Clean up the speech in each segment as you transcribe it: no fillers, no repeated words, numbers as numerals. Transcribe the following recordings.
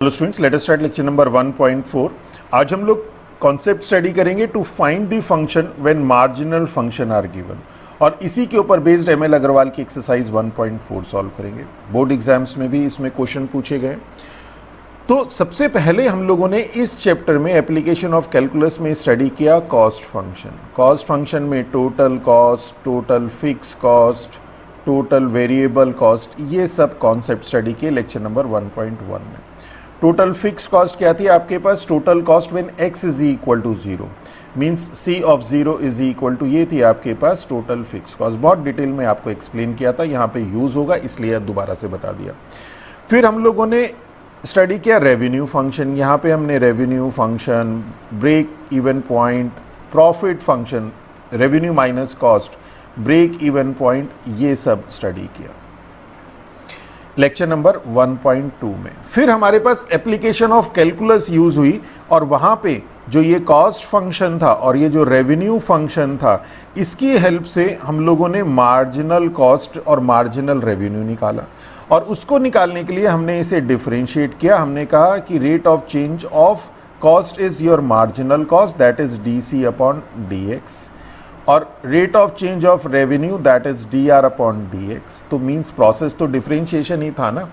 Hello students, let us start lecture number 1.4। आज हम लोग कॉन्सेप्ट स्टडी करेंगे to find the function when marginal function are given, और इसी के ऊपर बेस्ड एमएल अग्रवाल की एक्सरसाइज 1.4 सॉल्व करेंगे। बोर्ड एग्जाम्स में भी इसमें क्वेश्चन पूछे गए। तो सबसे पहले हम लोगों ने इस चैप्टर में एप्लीकेशन ऑफ कैलकुलस में स्टडी किया कॉस्ट फंक्शन। कॉस्ट फंक्शन में total cost, total fix cost, total variable cost, ये सब कॉन्सेप्ट स्टडी किए लेक्चर नंबर 1.1 में। टोटल फिक्स कॉस्ट क्या थी आपके पास? Total cost when x is equal to 0 means c of 0 is equal to, ये थी आपके पास टोटल फिक्स कॉस्ट। बहुत डिटेल में आपको एक्सप्लेन किया था, यहाँ पे यूज होगा इसलिए दोबारा से बता दिया। फिर हम लोगों ने स्टडी किया रेवेन्यू फंक्शन। यहाँ पे हमने revenue function, break even point, profit function, revenue minus cost, break even point, ये सब स्टडी किया लेक्चर नंबर 1.2 में। फिर हमारे पास एप्लीकेशन ऑफ कैलकुलस यूज हुई, और वहां पे जो ये कॉस्ट फंक्शन था और ये जो रेवेन्यू फंक्शन था, इसकी हेल्प से हम लोगों ने मार्जिनल कॉस्ट और मार्जिनल रेवेन्यू निकाला। और उसको निकालने के लिए हमने इसे डिफरेंशिएट किया। हमने कहा कि rate of change of cost is your marginal cost, that is D upon D, और rate of change of revenue that is D upon D. तो मीन्स प्रोसेस तो डिफरेंशिएशन ही था ना।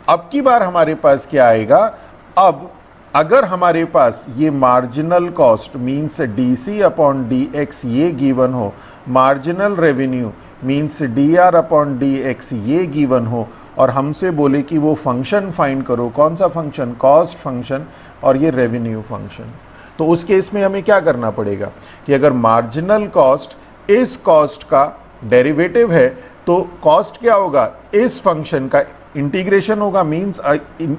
अब की बार हमारे पास क्या आएगा? अब अगर हमारे पास ये marginal cost means D upon D ये गिवन हो, marginal revenue means D upon D ये गिवन हो, और हमसे बोले कि वो फंक्शन फाइंड करो, कौन सा फंक्शन? कॉस्ट फंक्शन, और ये रेवेन्यू फंक्शन। तो उस केस में हमें क्या करना पड़ेगा कि अगर मार्जिनल कॉस्ट इस कॉस्ट का डेरिवेटिव है, तो कॉस्ट क्या होगा? इस फंक्शन का इंटीग्रेशन होगा। मीन्स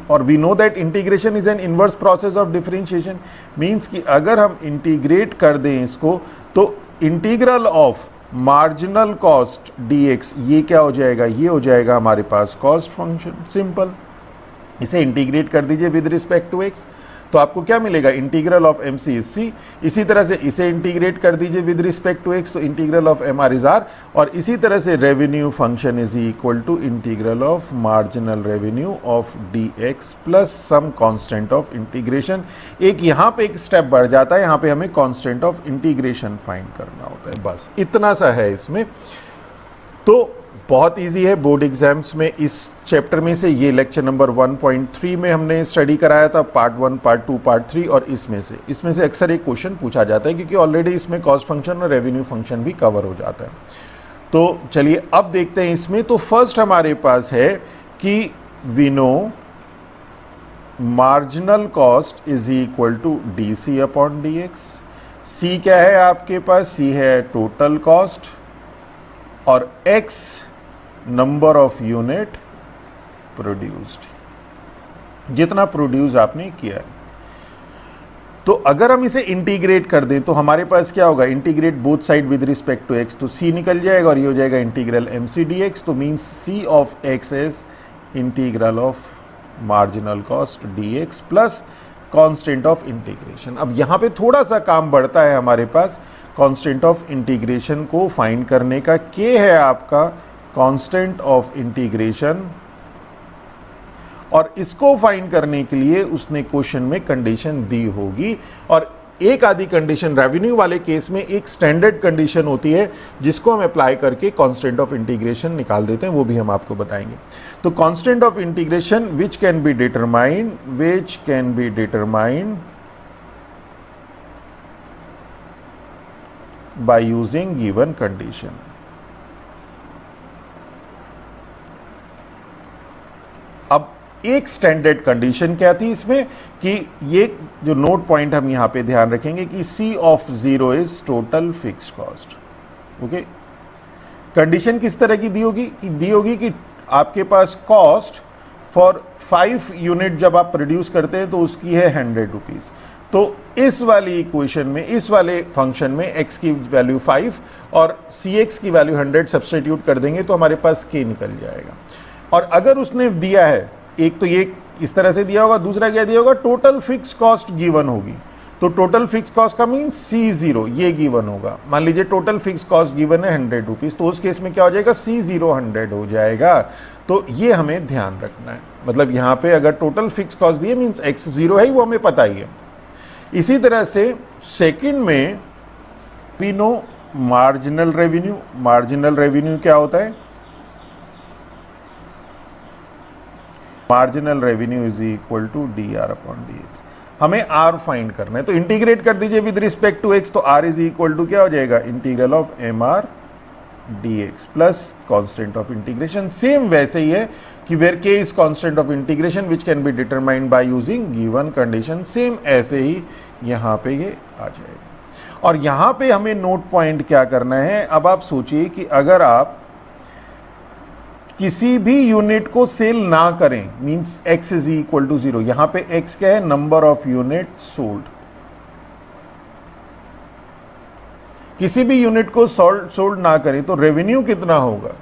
और we know that integration is an inverse process of differentiation. Means कि अगर हम इंटीग्रेट कर दें इसको, तो integral of marginal cost dx, ये क्या हो जाएगा? ये हो जाएगा हमारे पास कॉस्ट फंक्शन। सिंपल, इसे इंटीग्रेट कर दीजिए विद रिस्पेक्ट टू x, तो आपको क्या मिलेगा? Integral of M C is C. इसी तरह से इसे इंटीग्रेट कर दीजिए विद रिस्पेक्ट टू एक्स, तो integral of M R is R. और इसी तरह से revenue function is equal to integral of marginal revenue of d x plus some constant of integration. एक यहाँ पे एक स्टेप बढ़ जाता है, यहाँ पे हमें कांस्टेंट ऑफ इंटीग्रेशन फाइंड करना होता है। बस इतना सा है इसमें। तो बहुत इजी है। बोर्ड एग्जाम्स में इस चैप्टर में से ये लेक्चर नंबर 1.3 में हमने स्टडी कराया था, पार्ट 1, पार्ट 2, पार्ट 3, और इसमें से अक्सर एक क्वेश्चन पूछा जाता है, क्योंकि ऑलरेडी इसमें कॉस्ट फंक्शन और रेवेन्यू फंक्शन भी कवर हो जाता है। तो चलिए अब देखते हैं इसमें। तो फर्स्ट हमारे पास है कि we know marginal cost is equal to D C upon D X. C क्या है आपके पास? सी है टोटल कॉस्ट, और X number of unit produced, जितना प्रोड्यूस आपने किया है। तो अगर हम इसे इंटीग्रेट कर दें तो हमारे पास क्या होगा? Integrate both side with respect to x, तो सी निकल जाएगा और ये हो जाएगा integral M C D X. तो means C of X is integral of marginal cost D x plus constant of integration. अब यहाँ पे थोड़ा सा काम बढ़ता है हमारे पास कॉन्स्टेंट ऑफ इंटीग्रेशन को फाइंड करने का। के है आपका कांस्टेंट ऑफ इंटीग्रेशन, और इसको फाइंड करने के लिए उसने क्वेश्चन में कंडीशन दी होगी, और एक आधी कंडीशन रेवेन्यू वाले केस में एक स्टैंडर्ड कंडीशन होती है जिसको हम अप्लाई करके कांस्टेंट ऑफ इंटीग्रेशन निकाल देते हैं, वो भी हम आपको बताएंगे। तो constant of integration which can be determined by using given condition. अब एक स्टैंडर्ड कंडीशन क्या थी इसमें कि ये जो नोट पॉइंट हम यहां पे ध्यान रखेंगे कि C of 0 is total fixed cost. Okay, condition किस तरह की दी होगी कि आपके पास कॉस्ट फॉर 5 यूनिट जब आप प्रोड्यूस करते हैं तो उसकी है 100 रुपीज। तो इस वाली इक्वेशन में, इस वाले फंक्शन में x की वैल्यू 5 और Cx की वैल्यू 100 सब्स्टिट्यूट कर देंगे तो हमारे पास k निकल जाएगा। और अगर उसने दिया है, एक तो ये इस तरह से दिया होगा, दूसरा क्या दिया होगा? टोटल फिक्स कॉस्ट गिवन होगी। तो टोटल फिक्स कॉस्ट का मीन्स C0 ये गिवन होगा। मान लीजिए टोटल फिक्स कॉस्ट गिवन है 100 रुपीज़, तो उस केस में क्या हो जाएगा, C0 100 हो जाएगा। तो ये हमें ध्यान रखना है, मतलब यहाँ पे अगर टोटल फिक्स कॉस्ट दिए मीन्स X0 है, वो हमें पता ही है। इसी तरह से सेकंड में we know marginal revenue. Marginal revenue क्या होता है, marginal revenue is equal to DR/dx। हमें R फाइंड करना है, तो इंटीग्रेट कर दीजिए विद रिस्पेक्ट टू X, तो R इज इक्वल टू क्या हो जाएगा, integral of MR dx plus constant of integration. Same वैसे ही है कि where k is constant of integration which can be determined by using given condition, same ऐसे ही यहाँ पे ये आ जाएगा। और यहाँ पे हमें नोट पॉइंट क्या करना है, अब आप सोचिए कि अगर आप किसी भी यूनिट को सेल ना करें means x is equal to 0, यहां पे x क्या है, नंबर ऑफ यूनिट सोल्ड। किसी भी यूनिट को सोल्ड ना करें तो रेवेन्यू कितना होगा,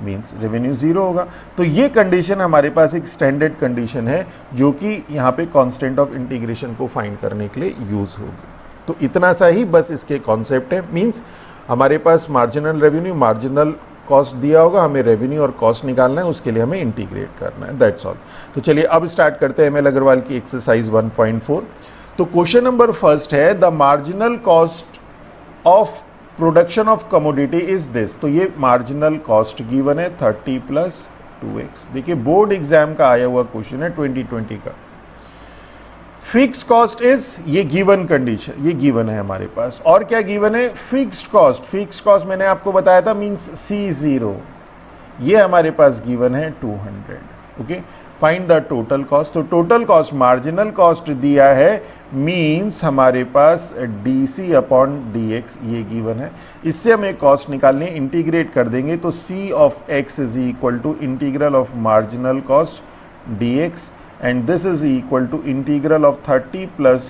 मींस रेवेन्यू 0 होगा। तो ये कंडीशन हमारे पास एक स्टैंडर्ड कंडीशन है जो कि यहाँ पे कांस्टेंट ऑफ इंटीग्रेशन को फाइंड करने के लिए यूज होगी। तो इतना सा ही बस इसके कॉन्सेप्ट है, मींस हमारे पास मार्जिनल रेवेन्यू, मार्जिनल कॉस्ट दिया होगा, हमें रेवेन्यू और कॉस्ट निकालना है, उसके लिए हमें इंटीग्रेट करना है, दैट्स ऑल। तो चलिए अब स्टार्ट करते हैं ML अग्रवाल की एक्सरसाइज 1.4। तो क्वेश्चन नंबर फर्स्ट है, the marginal cost of production of commodity is this. तो ये मार्जिनल कॉस्ट गिवन है 30 + 2x। देखिए बोर्ड एग्जाम का आया हुआ क्वेश्चन है 2020 का। फिक्स कॉस्ट इज, ये गिवन कंडीशन, ये गिवन है हमारे पास। और क्या गिवन है, फिक्स्ड कॉस्ट। फिक्स्ड कॉस्ट मैंने आपको बताया था मींस C0, ये हमारे पास गिवन है 200। Okay, find the total cost. तो टोटल कॉस्ट, मार्जिनल कॉस्ट दिया है मींस हमारे पास DC/dx ये गिवन है। इससे हमें कॉस्ट निकालनी है, इंटीग्रेट कर देंगे तो C of x is equal to integral of marginal cost dx and this is equal to integral of 30 plus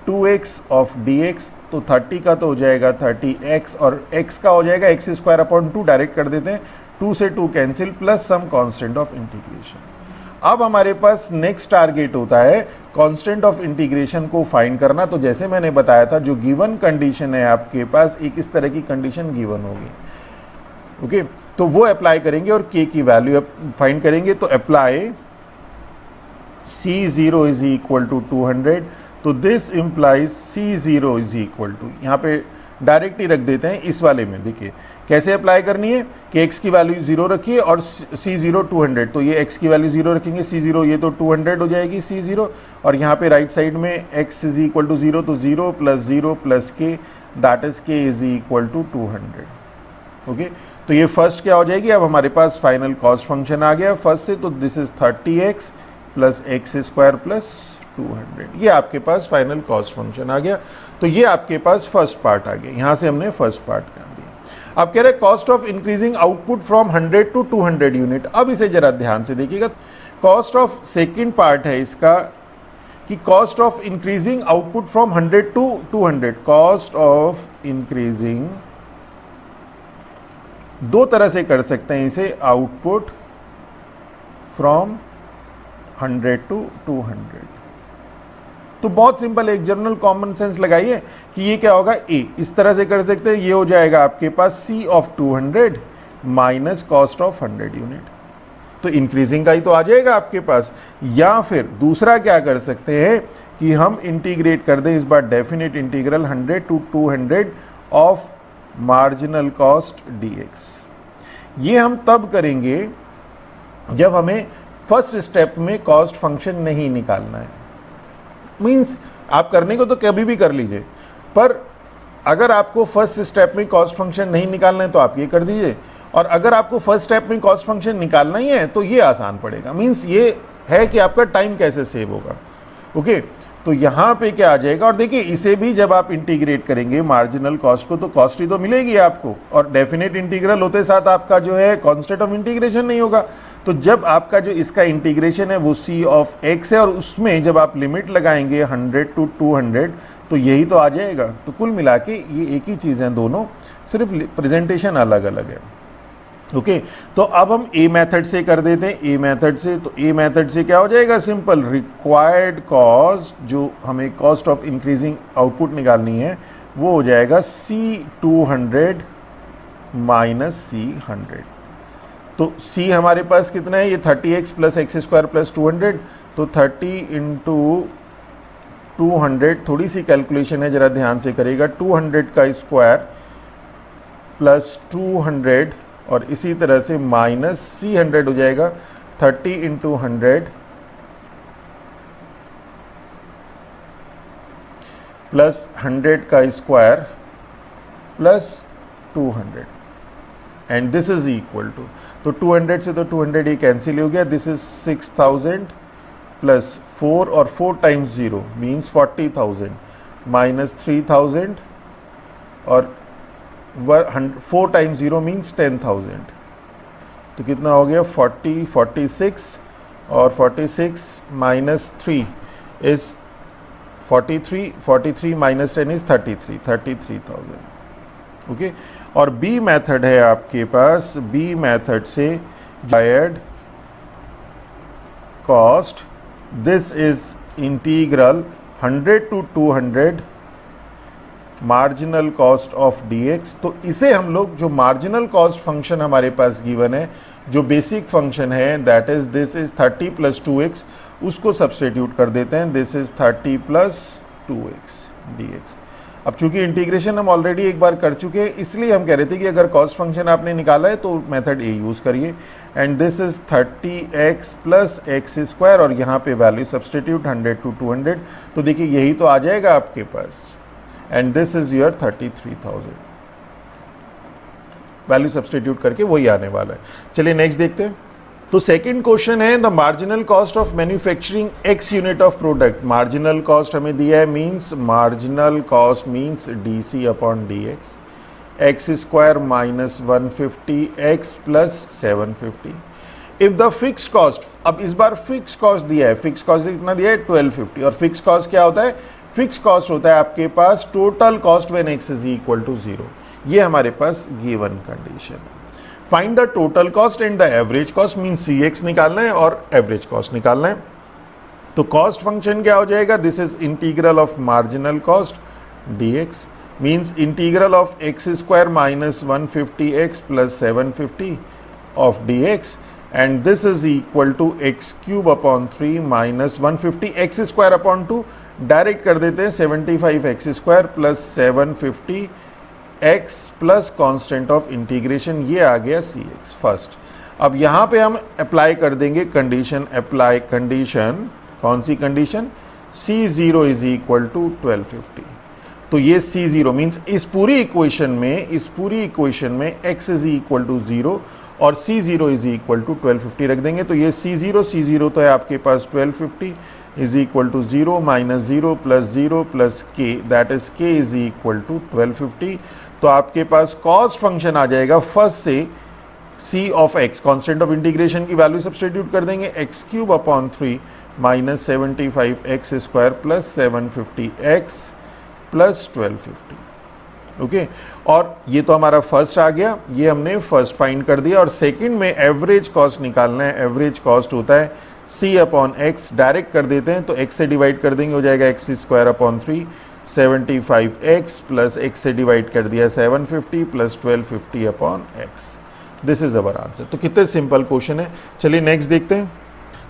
2x of dx। तो 30 का तो हो जाएगा 30x और x का हो जाएगा x²/2, डायरेक्ट कर देते हैं, 2 से 2 cancel, plus some constant of integration. अब हमारे पास नेक्स्ट टारगेट होता है कांस्टेंट ऑफ इंटीग्रेशन को फाइंड करना। तो जैसे मैंने बताया था, जो गिवन कंडीशन है आपके पास, एक इस तरह की कंडीशन गिवन होगी। ओके, तो वो अप्लाई करेंगे और k की वैल्यू फाइंड करेंगे। तो apply C0 is equal to 200, तो this implies C0 is equal to, यहाँ पे डायरेक्ट ही रख देते हैं इस वाले में। देखिए कैसे अप्लाई करनी है कि x की वैल्यू 0 रखिए और C0 200, तो ये x की वैल्यू 0 रखेंगे, C0 ये तो 200 हो जाएगी C0, और यहाँ पे राइट साइड में x इज इक्वल टू 0, तो 0 + 0 + k, that is k is equal to 200। Okay, तो ये फर्स्ट क्या हो जाएगी, अब हमारे पास फाइनल कॉस्ट फंक्शन आ गया फर्स्ट से, तो दिस इज 30x + x² + 200, ये आपके पास फाइनल कॉस्ट फंक्शन आ गया। तो ये आपके पास फर्स्ट पार्ट आ गया, यहाँ से हमने फर्स्ट पार्ट कर दिया। अब कह रहे cost of increasing output from 100 to 200 unit. अब इसे जरा ध्यान से देखिएगा, कॉस्ट ऑफ सेकेंड पार्ट है इसका कि cost of increasing output from 100 to 200। Cost of increasing दो तरह से कर सकते हैं इसे, आउटपुट फ्रॉम 100 to 200। तो बहुत सिंपल, एक जनरल कॉमन सेंस लगाइए कि ये क्या होगा, A इस तरह से कर सकते हैं, ये हो जाएगा आपके पास C of 200 minus cost of 100 unit. तो इंक्रीजिंग का ही तो आ जाएगा आपके पास। या फिर दूसरा क्या कर सकते हैं कि हम इंटीग्रेट कर दें, इस बार definite integral 100 to 200 of marginal cost dx। ये हम तब करेंगे जब हमें फर्स्ट स्टेप में कॉस्ट फंक्शन नहीं निकालना है। मींस आप करने को तो कभी भी कर लीजिए, पर अगर आपको फर्स्ट स्टेप में कॉस्ट फंक्शन नहीं निकालना है तो आप ये कर दीजिए, और अगर आपको फर्स्ट स्टेप में कॉस्ट फंक्शन निकालना ही है तो ये आसान पड़ेगा। मींस ये है कि आपका टाइम कैसे सेव होगा। ओके, तो यहाँ पे क्या आ जाएगा, और देखिए इसे भी जब आप इंटीग्रेट करेंगे मार्जिनल कॉस्ट को, तो कॉस्ट ही तो मिलेगी आपको, और डेफिनेट इंटीग्रल होते साथ आपका जो है कांस्टेंट ऑफ इंटीग्रेशन नहीं होगा। तो जब आपका जो इसका इंटीग्रेशन है वो C ऑफ x है, और उसमें जब आप लिमिट लगाएंगे 100 to 200 तो यही तो आ जाएगा। तो कुल मिला के ये एक ही चीज़ है दोनों, सिर्फ प्रेजेंटेशन अलग अलग है। ओके तो अब हम ए मेथड से कर देते हैं, ए मेथड से। तो ए मेथड से क्या हो जाएगा, सिंपल, रिक्वायर्ड कॉस्ट, जो हमें कॉस्ट ऑफ इंक्रीजिंग आउटपुट निकालनी है, वो हो जाएगा C200 माइनस C100। तो C हमारे पास कितना है, ये 30x plus x square plus 200, तो 30 इंटू 200, थोड़ी सी कैलकुलेशन है, जरा ध्यान से करेगा, 200 का स्क्वायर प्लस 200 और इसी तरह से माइनस C100 हो जाएगा 30 इंटू 100 प्लस 100 का square plus 200 and this is equal to, तो 200 से तो 200 ही कैंसिल हो गया, दिस इज 6000 प्लस 4 और 4 टाइम्स 0 मीन्स 40,000 माइनस 3000 और 4 टाइम्स 0 मीन्स 10,000। तो कितना हो गया 40, 46 और 46 minus 3 is 43, 43 minus 10 is 33, 33,000। Okay और बी मेथड है आपके पास, बी मेथड से required cost, this is integral 100 to 200 marginal cost of dx। तो इसे हम लोग, जो मार्जिनल कॉस्ट फंक्शन हमारे पास गिवन है, जो बेसिक फंक्शन है, that is this is 30 plus 2x, उसको सब्सटीट्यूट कर देते हैं, this is 30 plus 2x dx। अब चूंकि इंटीग्रेशन हम ऑलरेडी एक बार कर चुके हैं, इसलिए हम कह रहे थे कि अगर कॉस्ट फंक्शन आपने निकाला है तो मेथड ए यूज करिए, and this is 30x plus x square और यहाँ पे वैल्यू सब्सटीट्यूट 100 टू 200, तो देखिए यही तो आ जाएगा आपके पास, and this is your 33,000, value substitute करके वही आने वाला है। चलिए नेक्स्ट देखते हैं। तो सेकंड क्वेश्चन है, the marginal cost of manufacturing x unit of product. Marginal cost हमें दिया है, means marginal cost means dc upon dx, x square minus 150 x plus 750। If the fix cost, अब इस बार फिक्स कॉस्ट दिया है, fix cost कितना दिया है 1250, और फिक्स कॉस्ट क्या होता है, फिक्स कॉस्ट होता है आपके पास total cost when x is equal to 0। ये हमारे पास गिवन कंडीशन है। Find the total cost and the average cost, mean cx निकालना है और एवरेज कॉस्ट निकालना है। तो कॉस्ट फंक्शन क्या हो जाएगा, this is integral of marginal cost dx means integral of x square minus 150x plus 750 of dx, and this is equal to x cube upon 3 minus 150 x square upon 2, direct कर देते हैं 75 x square plus 750 x plus constant of integration, ये आ गया cx first. अब यहाँ पे हम अप्लाई कर देंगे कंडीशन, अप्लाई कंडीशन, कौन सी condition, C0 is equal to 1250। तो ये C0 मीन्स इस पूरी इक्वेशन में x इज इक्वल टू 0 और C0 इज इक्वल टू 1250 रख देंगे। तो ये C0 तो है आपके पास 1250 is equal to 0 minus 0 plus k, that is k is equal to 1250। तो आपके पास कॉस्ट फंक्शन आ जाएगा फर्स्ट से c of x, constant of integration की वैल्यू सब्सटीट्यूट कर देंगे, x cube upon 3 minus 75 x square plus 750 x plus 1250। Okay और ये तो हमारा फर्स्ट आ गया, ये हमने फर्स्ट फाइंड कर दिया। और सेकंड में एवरेज कॉस्ट निकालना है, एवरेज कॉस्ट होता है c अपॉन एक्स, डायरेक्ट कर देते हैं, तो x से डिवाइड कर देंगे, हो जाएगा x square upon 3 75x plus x से डिवाइड कर दिया 750 plus 1250 upon x, this is our answer. तो कितने सिंपल क्वेश्चन है। चलिए नेक्स्ट देखते हैं।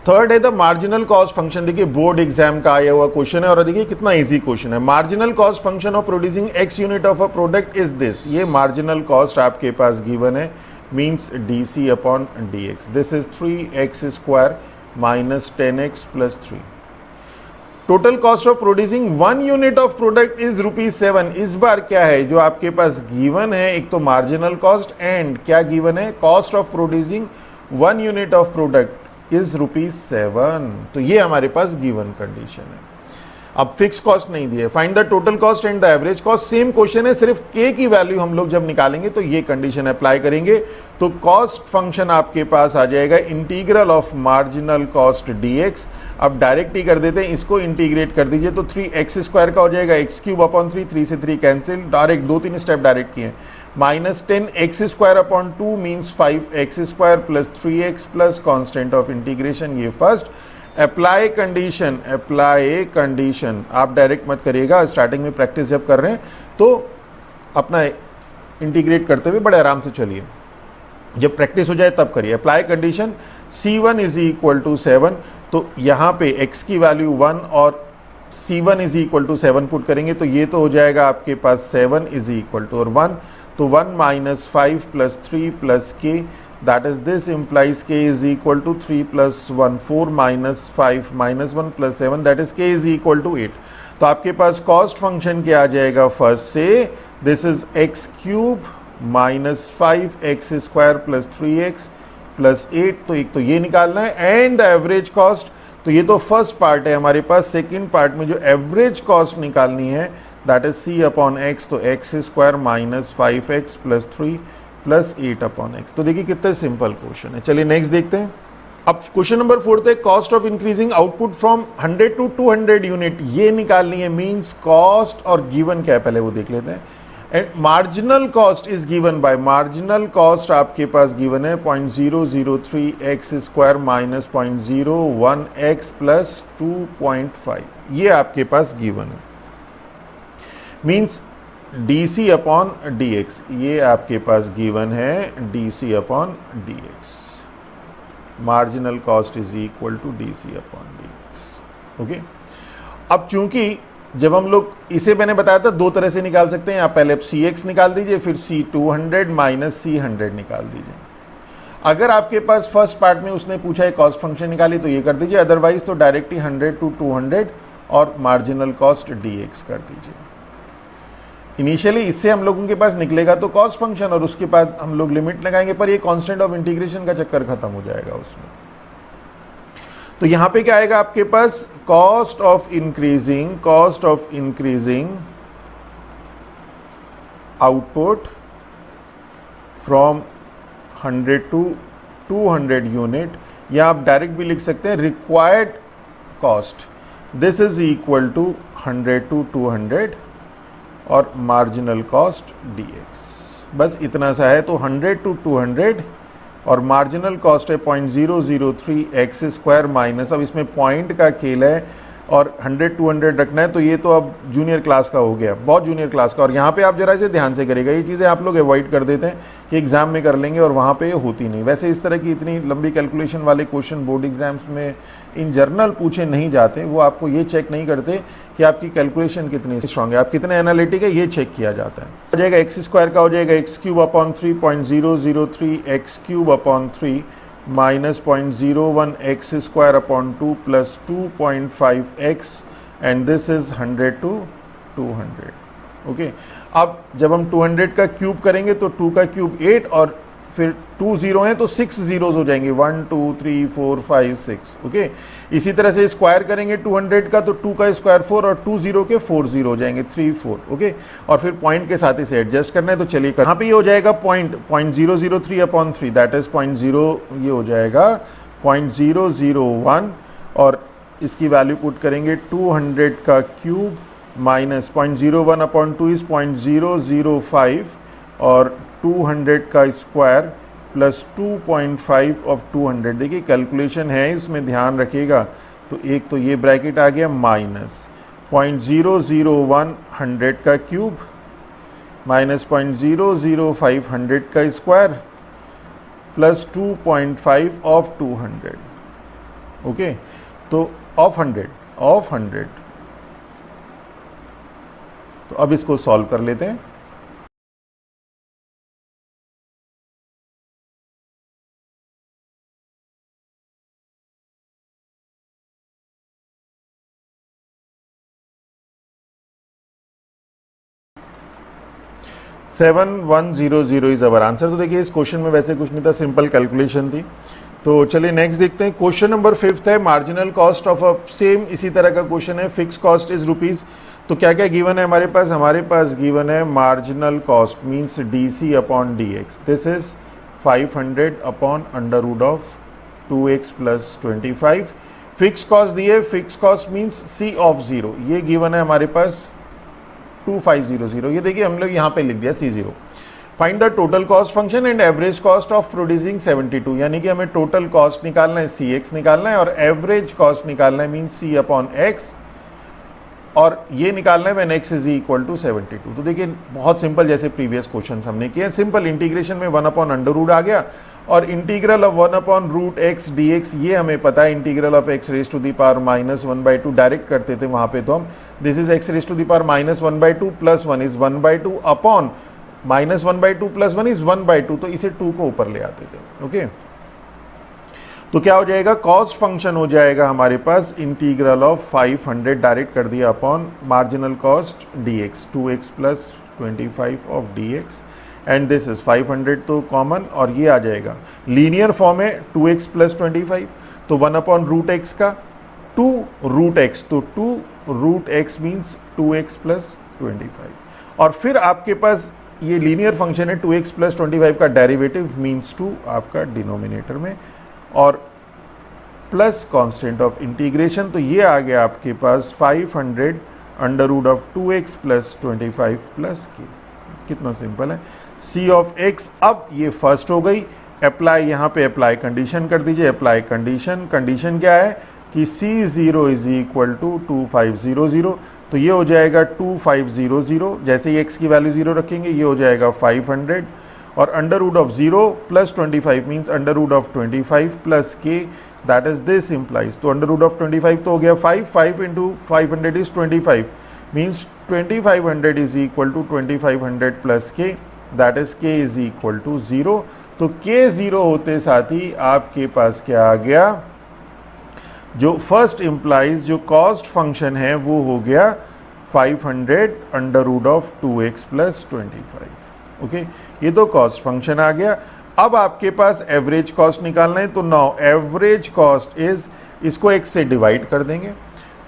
थर्ड है द मार्जिनल कॉस्ट फंक्शन। देखिए बोर्ड एग्जाम का आया हुआ क्वेश्चन है और देखिए कितना इजी क्वेश्चन है। Marginal cost function of producing x unit of a product is this. ये मार्जिनल कॉस्ट आपके पास गिवन है, means dc upon dx, this is 3x square minus 10x plus 3। Total cost of producing 1 unit of product is ₹7। इस बार क्या है जो आपके पास गिवन है, एक तो मार्जिनल कॉस्ट एंड क्या गिवन है, cost of producing 1 unit of product is ₹7। तो ये हमारे पास गिवन कंडीशन है। अब फिक्स कॉस्ट नहीं दी है। Find the total cost and the average cost, same question है, सिर्फ k की वैल्यू हम लोग जब निकालेंगे तो ये कंडीशन अप्लाई करेंगे। तो कॉस्ट फंक्शन आपके पास आ जाएगा integral of marginal cost dx। अब डायरेक्ट ही कर देते हैं, इसको इंटीग्रेट कर दीजिए तो 3x स्क्वायर का हो जाएगा एक्स क्यूब अपॉन 3, 3 से 3 कैंसिल, डायरेक्ट 2-3 स्टेप डायरेक्ट किए, minus 10x² upon 2 means 5x² plus 3x plus constant of integration, ये फर्स्ट। अप्लाई कंडीशन आप डायरेक्ट मत करिएगा, स्टार्टिंग में प्रैक्टिस जब कर रहे हैं तो अपना इंटीग्रेट करते हुए बड़े आराम से चलिए, जब प्रैक्टिस हो जाए तब करिए। Apply condition c1 is equal to 7, तो यहाँ पे x की वैल्यू 1 और c1 is equal to 7 put करेंगे तो ये तो हो जाएगा आपके पास 7 इज इक्वल टू और 1, तो 1 minus 5 plus 3 plus k, that is this implies k is equal to 3 plus 1 4 minus 5 minus 1 plus 7, that is k is equal to 8। तो आपके पास कॉस्ट फंक्शन क्या आ जाएगा फर्स्ट से, this is x cube minus 5x² plus 3x plus 8, तो एक तो ये निकालना है एंड द एवरेज कॉस्ट। तो ये तो फर्स्ट पार्ट है हमारे पास। सेकंड पार्ट में जो एवरेज कॉस्ट निकालनी है that is c upon x, तो x² minus 5x plus 3 plus 8 upon x। तो देखिए कितना सिंपल क्वेश्चन है। चलिए नेक्स्ट देखते हैं। अब क्वेश्चन नंबर 4 है cost of increasing output from 100 to 200 unit, ये निकालनी है। मींस कॉस्ट और गिवन क्या है पहले वो देख लेते हैं। And marginal cost is given by, marginal cost आपके पास गिवन है 0.003x² माइनस 0.01x प्लस 2.5, ये आपके पास गिवन है। मीन्स dc अपॉन dx, ये आपके पास गिवन है dc upon dx। Marginal cost is equal to dc upon dx। Okay, अब चूंकि जब हम लोग इसे मैंने बताया था दो तरह से निकाल सकते हैं। आप पहले cx निकाल दीजिए, फिर c200 माइनस c100 निकाल दीजिए। अगर आपके पास फर्स्ट पार्ट में उसने पूछा है कॉस्ट फंक्शन निकाली तो ये कर दीजिए, अदरवाइज तो डायरेक्टली 100 टू 200 और मार्जिनल कॉस्ट dx कर दीजिए। इनिशियली इससे हम लोगों के पास निकलेगा तो कॉस्ट फंक्शन और उसके बाद हम लोग लिमिट लगाएंगे, पर ये कांस्टेंट ऑफ इंटीग्रेशन का चक्कर खत्म हो जाएगा उसमें। तो यहां पे क्या आएगा आपके पास, cost of increasing output from 100 to 200 unit, या आप डायरेक्ट भी लिख सकते हैं required cost, this is equal to 100 to 200 और मार्जिनल कॉस्ट dx। बस इतना सा है। तो 100 टू 200 और मार्जिनल कॉस्ट है 0.003x² माइनस, अब इसमें पॉइंट का खेल है और 100-200 रखना है, तो ये तो अब जूनियर क्लास का हो गया, बहुत जूनियर क्लास का। और यहाँ पे आप जरा इसे ध्यान से करेगा, ये चीज़ें आप लोग अवॉइड कर देते हैं कि एग्जाम में कर लेंगे और वहाँ पे होती नहीं। वैसे इस तरह की इतनी लंबी कैलकुलेशन वाले क्वेश्चन बोर्ड एग्जाम्स में इन जनरल पूछे नहीं जाते। वो आपको ये चेक नहीं करते कि आपकी कैलकुलेशन कितनी स्ट्रांग है, आप कितने एनालिटिक है, ये चेक किया जाता है। हो जाएगा x² का हो जाएगा x³ upon 3.003x³ upon 3 minus 0.01x² upon 2 plus 2.5x and this is 100 to 200। Okay, अब जब हम 200 का क्यूब करेंगे तो 2 का क्यूब 8 और फिर 2 जीरो हैं तो 6 जीरोज हो जाएंगे, 1 2 3 4 5 6। ओके, इसी तरह से स्क्वायर करेंगे 200 का तो 2 का स्क्वायर 4 और 2 जीरो के 4 जीरो हो जाएंगे, 3 4। ओके, और फिर पॉइंट के साथ इसे एडजस्ट करना है। तो चलिए यहाँ पे ये हो जाएगा पॉइंट 0.003 अपॉन 3, दैट इज 0.0, ये हो जाएगा 0.001 और इसकी वैल्यू पुट करेंगे 200 का क्यूब माइनस 0.01 अपॉन 2 इज 0.005 और 200 का स्क्वायर प्लस 2.5 ऑफ 200। देखिए कैलकुलेशन है इसमें, ध्यान रखिएगा। तो एक तो ये ब्रैकेट आ गया माइनस 0.001 100 का क्यूब माइनस 0.005 100 का स्क्वायर प्लस 2.5 ऑफ 200। ओके, तो ऑफ 100। तो अब इसको सॉल्व कर लेते हैं। Seven 100 is our answer. तो देखिए इस क्वेश्चन में वैसे कुछ नहीं था, सिंपल कैलकुलेशन थी। तो चलिए नेक्स्ट देखते हैं। क्वेश्चन नंबर 5 है marginal cost of a same इसी तरह का क्वेश्चन है। Fix cost is rupees. तो क्या क्या गिवन है हमारे पास गिवन है marginal cost means DC upon DX, this is 500 upon under root of 2x plus 25। Fix cost दी है, fix cost means C of 0, ये गिवन है हमारे पास 2500। ये देखिए हम लोग यहाँ पे लिख दिया C0। Find the total cost function and average cost of producing 72, यानी कि हमें टोटल कॉस्ट निकालना है, सी एक्स निकालना है, और एवरेज कॉस्ट निकालना है, मीन सी अपॉन एक्स, और ये निकालना है when x is equal to 72। तो देखिए बहुत सिंपल, जैसे प्रीवियस क्वेश्चन हमने किया, सिंपल इंटीग्रेशन में 1 अपॉन अंडर रूट आ गया, और integral of 1 upon root x d x, ये हमें पता है, integral of x raise to the power -1/2 direct करते थे वहां पे, तो हम this is x raise to the power -1/2 plus 1 is 1/2 upon -1/2 plus 1 is 1/2, तो इसे 2 को ऊपर ले आते थे। ओके, तो क्या हो जाएगा, कॉस्ट फंक्शन हो जाएगा हमारे पास इंटीग्रल ऑफ 500 डायरेक्ट कर दिया upon marginal cost dx, 2x plus 25 of dx, and this is 500 तो कॉमन, और ये आ जाएगा लीनियर फॉर्म है 2x प्लस 25, तो 1 अपॉन रूट एक्स का 2 रूट एक्स, तो 2 root x means 2x plus 25, और फिर आपके पास ये लीनियर फंक्शन है 2x प्लस 25 का डेरिवेटिव मीन्स 2 आपका डिनोमिनेटर में, और प्लस कांस्टेंट ऑफ इंटीग्रेशन, तो ये आ गया आपके पास 500 under root of 2x plus 25 plus k। कितना सिंपल है, c ऑफ x, अब ये फर्स्ट हो गई, अप्लाई, यहाँ पे अप्लाई कंडीशन कर दीजिए, अप्लाई कंडीशन, कंडीशन क्या है कि c0 इज इक्वल टू 2500, तो ये हो जाएगा 2500, जैसे ही x की वैल्यू 0 रखेंगे ये हो जाएगा 500, और under root of 0 plus 25 means under root of 25 plus k, that is this implies, तो अंडर रूट ऑफ 25 तो हो गया 5 into 500 is 25 means 2500 is equal to 2500 plus k, that is k is equal to 0, तो k 0 होते साथ ही आपके पास क्या आ गया, जो फर्स्ट इम्प्लाइज जो कॉस्ट फंक्शन है वो हो गया 500 under root of 2x plus 25। Okay, ये तो कॉस्ट फंक्शन आ गया। अब आपके पास एवरेज कॉस्ट निकालना है, तो नाउ एवरेज कॉस्ट इज, इसको x से डिवाइड कर देंगे,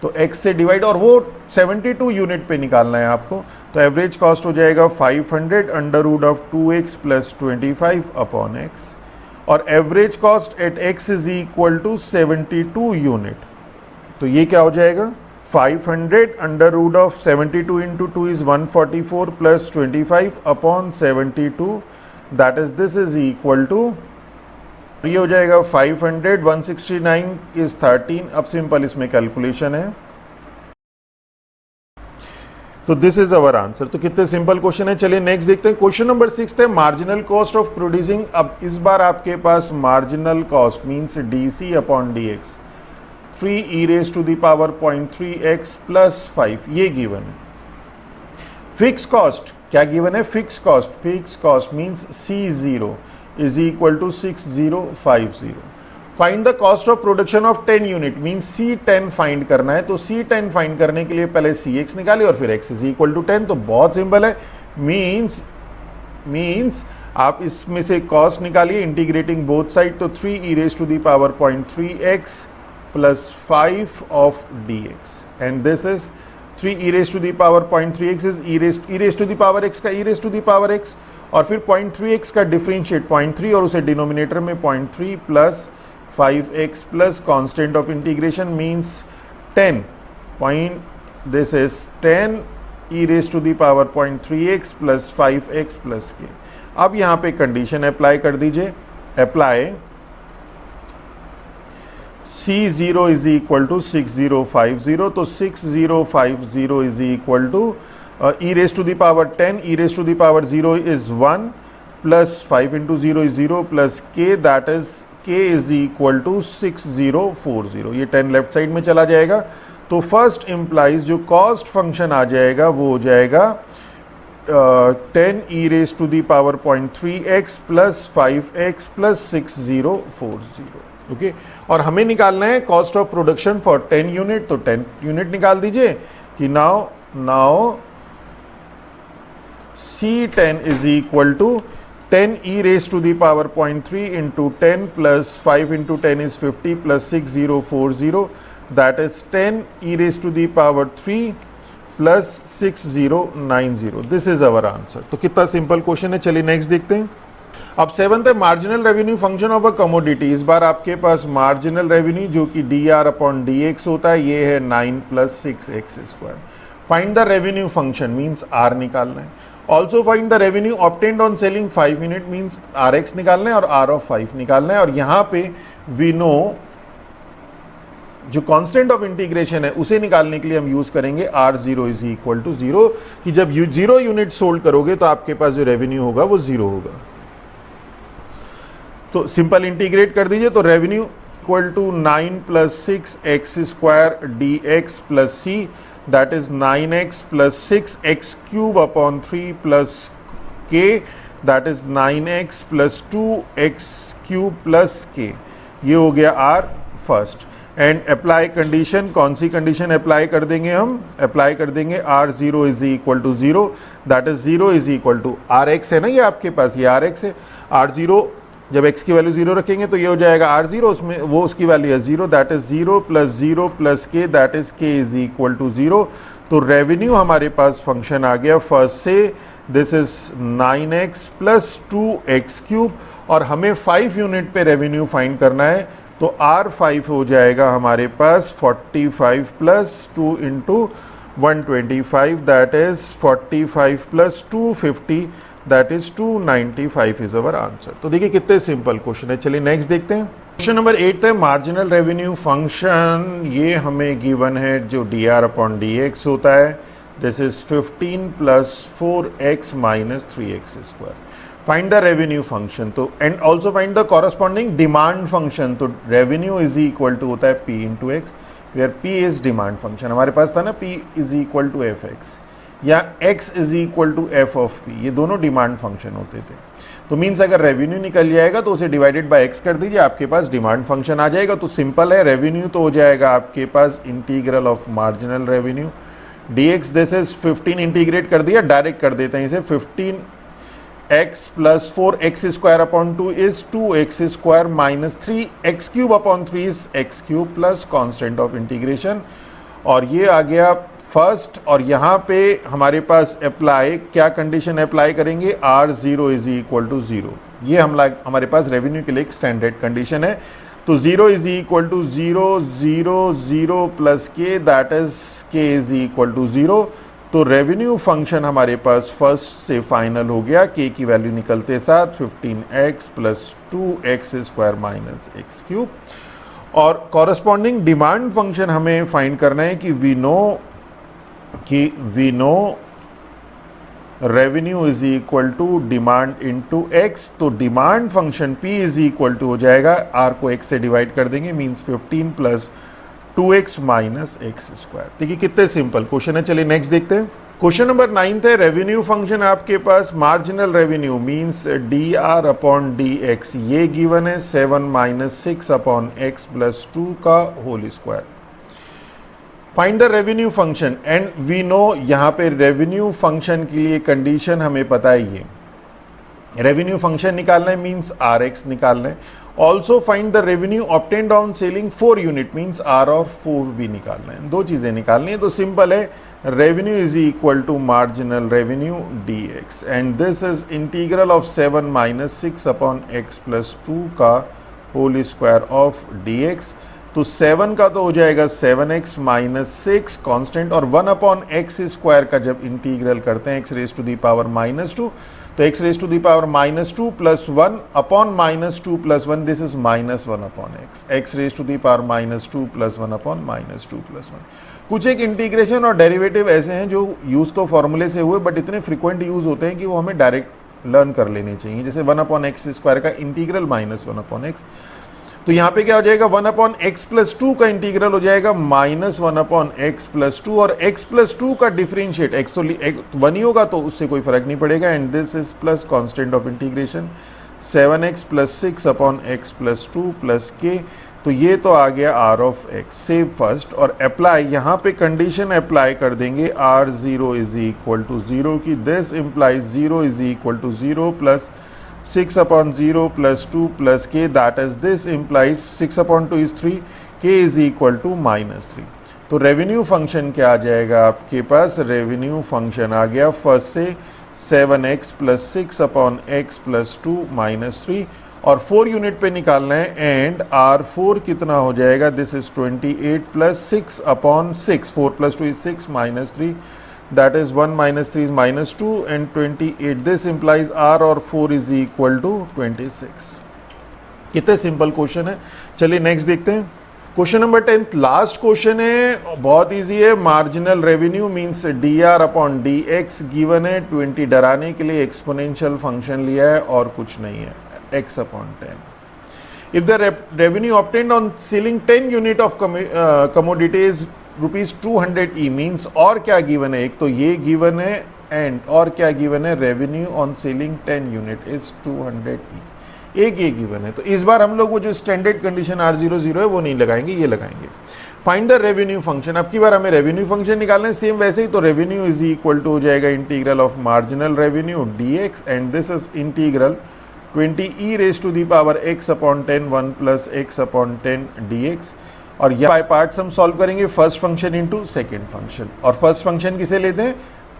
तो x से डिवाइड, और वो 72 यूनिट पे निकालना है आपको, तो एवरेज कॉस्ट हो जाएगा 500 under root of 2x plus 25 upon x, और average cost at x is equal to 72 unit, तो ये क्या हो जाएगा 500 under root of 72 into 2 is 144 plus 25 upon 72, that is this is equal to, ये हो जाएगा 500, 169 इज 13, अब सिंपल इसमें कैलकुलेशन है, तो दिस इज अवर आंसर। तो कितने सिंपल क्वेश्चन है, चलिए नेक्स्ट देखते हैं। क्वेश्चन नंबर 6 है मार्जिनल कॉस्ट ऑफ प्रोड्यूसिंग। अब इस बार आपके पास marginal cost means D upon D X, 3 e raised to the power 0.3x plus 5, ये गिवन है। फिक्स कॉस्ट क्या गिवन है, fix cost means C0 is equal to 6050। Find the cost of production of 10 unit means C10 find करना है, तो C10 find करने के लिए पहले Cx निकाले और फिर x इज इक्वल टू 10, तो बहुत सिंपल है, मीन्स आप इसमें से कॉस्ट निकालिए इंटीग्रेटिंग बोथ साइड, तो 3 e raised to the power 0.3x plus 5 of dx, and this is 3 e raised to the power 0.3x is e raised to the power x का e raised to the power x, और फिर 0.3x का differentiate 0.3 और उसे denominator में 0.3 plus 5x plus constant of integration means 10 this is 10 e raised to the power 0.3x plus 5x plus k। अब यहाँ पे कंडीशन अप्लाई कर दीजिए, apply C0 is equal to 6050, तो 6050 is equal to e raised to the power 10, e raised to the power 0 is 1 plus 5 into 0 is 0 plus k, that is k is equal to 6040। ये 10 left side में चला जाएगा, तो first implies जो cost function आ जाएगा वो हो जाएगा 10 e raised to the power 0.3x plus 5x plus 6040। Okay, और हमें निकालना है cost of production for 10 unit, तो 10 यूनिट निकाल दीजिए कि now C10 is equal to 10 e raised to the power 0.3 into 10 plus 5 into 10 is 50 plus 6040, that is 10 e raised to the power 3 plus 6090। This is our answer. तो कितना simple question है, चलिए next देखते हैं। अब 7th है marginal revenue function of a commodity. इस बार आपके पास मार्जिनल रेवेन्यू जो कि dr अपॉन dx होता है, ये है 9 plus 6x square. Find the revenue function means r निकालना है, also find the revenue obtained on selling 5 unit, means RX निकालना है और R ऑफ 5 निकालना है। और यहाँ पे वी नो जो कांस्टेंट ऑफ इंटीग्रेशन है उसे निकालने के लिए हम यूज करेंगे R0 इज इक्वल टू 0, कि जब 0 यूनिट सोल्ड करोगे तो आपके पास जो रेवेन्यू होगा वो 0 होगा। तो सिंपल इंटीग्रेट कर दीजिए, तो revenue equal to 9 plus 6x square dx plus c, that is 9x plus 6x cube upon 3 plus k, that is 9x plus 2x cube plus k। ये हो गया R first. And apply condition, कौन सी condition apply कर देंगे हम? Apply कर देंगे R0 is equal to 0, that is 0 is equal to RX है ना, ये आपके पास ये RX है। R0 जब x की वैल्यू 0 रखेंगे तो ये हो जाएगा R0, उसमें वो उसकी वैल्यू है 0, that is 0 plus k, that is k is equal to 0। तो रेवेन्यू हमारे पास फंक्शन आ गया फर्स्ट से, this is 9x plus 2x cube, और हमें 5 यूनिट पे रेवेन्यू फाइंड करना है, तो R5 हो जाएगा हमारे पास 45 plus 2 into 125, that is 45 plus 250, that is 295 is our answer. तो देखिए कितने सिंपल क्वेश्चन है। चलिए नेक्स्ट देखते हैं। क्वेश्चन नंबर 8 है मार्जिनल रेवेन्यू फंक्शन। ये हमें गिवन है जो dr अपॉन dx होता है, this is 15 plus 4x minus 3x square. Find the revenue function, तो and also find the corresponding demand function. तो रेवेन्यू इज इक्वल टू होता है p into X, where p is demand function. हमारे पास था ना p is equal to fx या x is equal to f of p, ये दोनों डिमांड फंक्शन होते थे। तो मीन्स अगर रेवेन्यू निकल जाएगा तो उसे डिवाइडेड बाय x कर दीजिए, आपके पास डिमांड फंक्शन आ जाएगा। तो सिंपल है, रेवेन्यू तो हो जाएगा आपके पास integral of marginal revenue dx, this is 15 integrate कर दिया, डायरेक्ट कर देते हैं इसे, 15x plus 4x square upon 2 is 2x square minus 3x cube upon 3 is x cube plus constant of integration. और ये आ गया फर्स्ट, और यहाँ पे हमारे पास अप्लाई, क्या कंडीशन अप्लाई करेंगे? R0 is equal to 0। ये हमारे पास रेवेन्यू के लिए एक स्टैंडर्ड कंडीशन है। तो 0 is equal to 0 0 0 plus k, that is k is equal to 0। तो रेवेन्यू फंक्शन हमारे पास फर्स्ट से फाइनल हो गया, k की वैल्यू निकलते साथ 15x plus 2x square minus x cube. और कॉरस्पॉन्डिंग डिमांड फंक्शन हमें फाइंड करना है कि we know revenue is equal to demand into X. तो demand function p is equal to हो जाएगा, r को x से डिवाइड कर देंगे, means 15 plus 2x minus X square. देखिए कितने सिंपल क्वेश्चन है। चलिए नेक्स्ट देखते हैं। क्वेश्चन नंबर 9 है, रेवेन्यू फंक्शन आपके पास marginal revenue means dr upon dx, ये गिवन है 7 माइनस 6 अपॉन x प्लस 2 का whole square. Find the revenue function, and we know यहाँ पे रेवेन्यू फंक्शन के लिए कंडीशन हमें पता है, ये रेवेन्यू फंक्शन निकालना है मीन्स RX निकालना है। Also find the revenue obtained on selling 4 unit means R और 4 भी निकालना है, दो चीजें निकालनी है। तो सिंपल है, revenue is equal to marginal revenue dx, and this is integral of 7 minus 6 upon x plus 2 का होल स्क्वायर ऑफ dx। तो 7 का तो हो जाएगा 7x माइनस 6 कॉन्स्टेंट, और 1 अपॉन एक्स स्क्वायर का जब इंटीग्रल करते हैं x raise to the power minus 2, तो x raise to the power minus 2 plus 1 upon minus 2 plus 1, this is minus 1 upon x raise to the power minus 2 plus 1 upon minus 2 plus 1। कुछ एक integration और derivative ऐसे हैं जो use तो फॉर्मूले से हुए, बट इतने फ्रिक्वेंट यूज होते हैं कि वो हमें डायरेक्ट लर्न कर लेने चाहिए। जैसे 1 अपॉन एक्स स्क्वायर का इंटीग्रल माइनस 1 अपॉन एक्स, तो यहाँ पे क्या हो जाएगा, 1 अपॉन एक्स प्लस 2 का इंटीग्रल हो जाएगा माइनस 1 अपॉन एक्स प्लस 2, और x प्लस 2 का डिफरेंशिएट, x तो 1 ही होगा तो उससे कोई फर्क नहीं पड़ेगा, and this is plus constant of integration 7x plus 6 upon x plus 2 plus k। तो ये तो आ गया R of x। Save first और अप्लाई, यहाँ पे कंडीशन अप्लाई कर देंगे R0 इज इक्वल टू 0 की, this implies 0 is equal to 0 plus 6 upon 0 plus 2 plus k, that is this implies 6 upon 2 is 3, k is equal to minus 3। तो revenue function क्या आ जाएगा आपके पास? रेवेन्यू फंक्शन आ गया first से 7x plus 6 upon x plus 2 minus 3, और 4 unit पे निकालना है, एंड R4 कितना हो जाएगा? This is 28 plus 6 upon 6, 4 plus 2 is 6 minus 3, that is 1 minus 3 is minus 2 and 28. This implies R और 4 is equal to 26. कितने सिंपल क्वेश्चन है। चलिए नेक्स्ट देखते हैं। क्वेश्चन नंबर 10 लास्ट क्वेश्चन है, बहुत इजी है। Marginal revenue means D R upon D x given है। 20 डराने के लिए एक्सपोनेंशियल फंक्शन लिया है और कुछ नहीं है, x upon 10। If the revenue obtained on selling 10 unit of commodities rupees 200 E means, और क्या गिवन है, एक तो ये गिवन है एंड और क्या गिवन है, revenue on selling 10 unit is 200 ई, एक ये गिवन है। तो इस बार हम लोग वो जो स्टैंडर्ड कंडीशन R00 है वो नहीं लगाएंगे, ये लगाएंगे। फाइंड द रेवेन्यू फंक्शन, अब की बार हमें रेवेन्यू फंक्शन निकालना है सेम वैसे ही। तो रेवेन्यू इज इक्वल टू हो जाएगा integral of marginal revenue dx and this is integral 20 e raise to the power x upon 10 1 plus x upon 10 dx। और यह बाय पार्ट्स हम सॉल्व करेंगे, first function into second function. और first function किसे लेते हैं,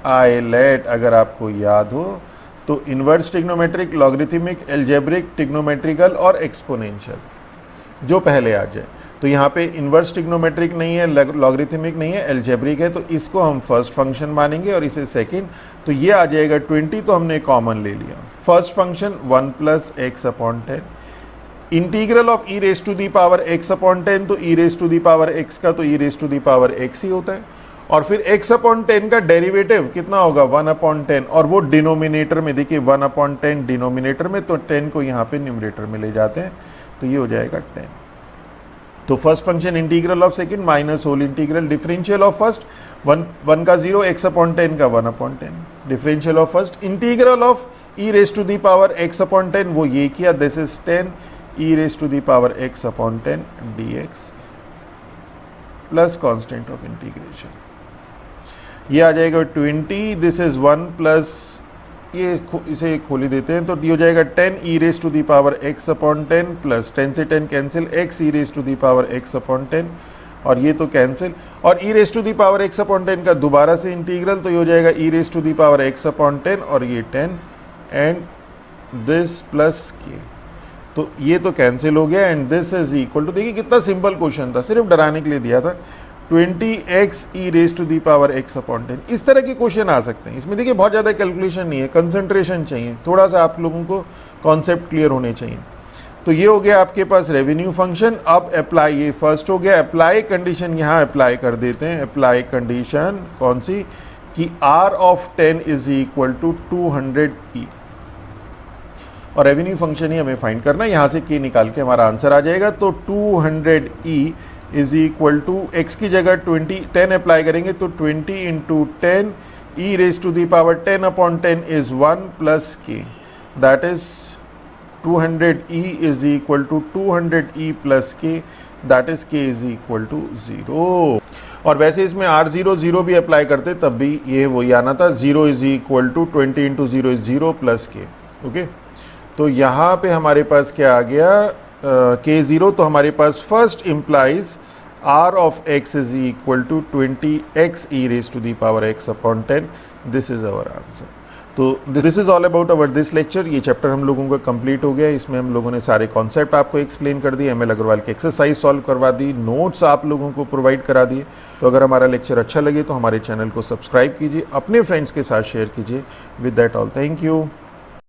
आइलेट, अगर आपको याद हो तो inverse trigonometric, logarithmic, algebraic, trigonometrical और एक्सपोनेंशियल, जो पहले आ जाए। तो यहाँ पे इन्वर्स ट्रिग्नोमेट्रिक नहीं है, लॉगरिथमिक नहीं है, एल्जेब्रिक है, तो इसको हम फर्स्ट फंक्शन मानेंगे और इसे सेकंड। तो ये आ जाएगा 20, तो हमने कॉमन ले लिया। First function 1 plus X upon 10, integral of E raise to the power X upon 10, तो E raise to the power X का तो E raise to the power X ही होता है। और फिर x अपॉन 10 का डेरिवेटिव कितना होगा, 1 अपॉन 10, और वो डिनोमिनेटर में, देखिए 1 अपॉन 10 डिनोमिनेटर में, तो 10 को यहाँ पे न्यूमरेटर में ले जाते हैं, तो ये हो जाएगा 10। तो first function integral of second minus whole integral differential of first, 1 का 0, x अपॉन 10 का 1 upon 10, differential of first, integral of e raise to the power x upon 10, वो ये किया, this is 10 e raise to the power x upon 10 dx plus constant of integration. ये आ जाएगा 20, this is 1 plus, ये इसे खोली देते हैं, तो ये हो जाएगा 10 E raise to the power x upon 10 plus 10 से 10 cancel, x E raise to the power x upon 10, और ये तो कैंसिल, और E raise to the power x upon 10 का दोबारा से इंटीग्रल, तो ये हो जाएगा E raise to the power x upon 10 और ये 10 एंड दिस प्लस के, तो ये तो कैंसिल हो गया and this is equal to, देखिए कितना सिंपल क्वेश्चन था, सिर्फ डराने के लिए दिया था, 20x e raise to the power x upon 10। इस तरह के क्वेश्चन आ सकते हैं। इसमें देखिए बहुत ज़्यादा कैलकुलेशन नहीं है, कंसंट्रेशन चाहिए, थोड़ा सा आप लोगों को कॉन्सेप्ट क्लियर होने चाहिए। तो ये हो गया आपके पास रेवेन्यू फंक्शन। अब अप्लाई, ये फर्स्ट हो गया, अप्लाई कंडीशन यहाँ अप्लाई कर देते हैं। अप्लाई कंडीशन कौन सी, कि r of 10 is equal to 200e, और रेवेन्यू फंक्शन ही हमें फाइंड करना है। यहाँ से k निकाल के हमारा आंसर आ जाएगा। तो 200e is equal to x की जगह 10 अप्लाई करेंगे, तो 20 into 10 e raise to the power 10 upon 10 is 1 plus K, that is 200e is equal to 200e plus K, that is k is equal to 0। और वैसे इसमें R00 भी apply करते तब भी ये वही आना था, 0 is equal to 20 into 0 is 0 plus k. Okay, तो यहाँ पे हमारे पास क्या आ गया, K0, तो हमारे पास first implies R of x is equal to 20x e raise to the power x upon 10, this is our answer. तो this is all about our this lecture. ये चैप्टर हम लोगों का कंप्लीट हो गया। इसमें हम लोगों ने सारे कॉन्सेप्ट आपको एक्सप्लेन कर दिए, ML अग्रवाल की एक्सरसाइज सॉल्व करवा दी, नोट्स आप लोगों को प्रोवाइड करा दिए। तो अगर हमारा लेक्चर अच्छा लगे तो हमारे चैनल को सब्सक्राइब कीजिए, अपने फ्रेंड्स के साथ शेयर कीजिए। With that all, thank you.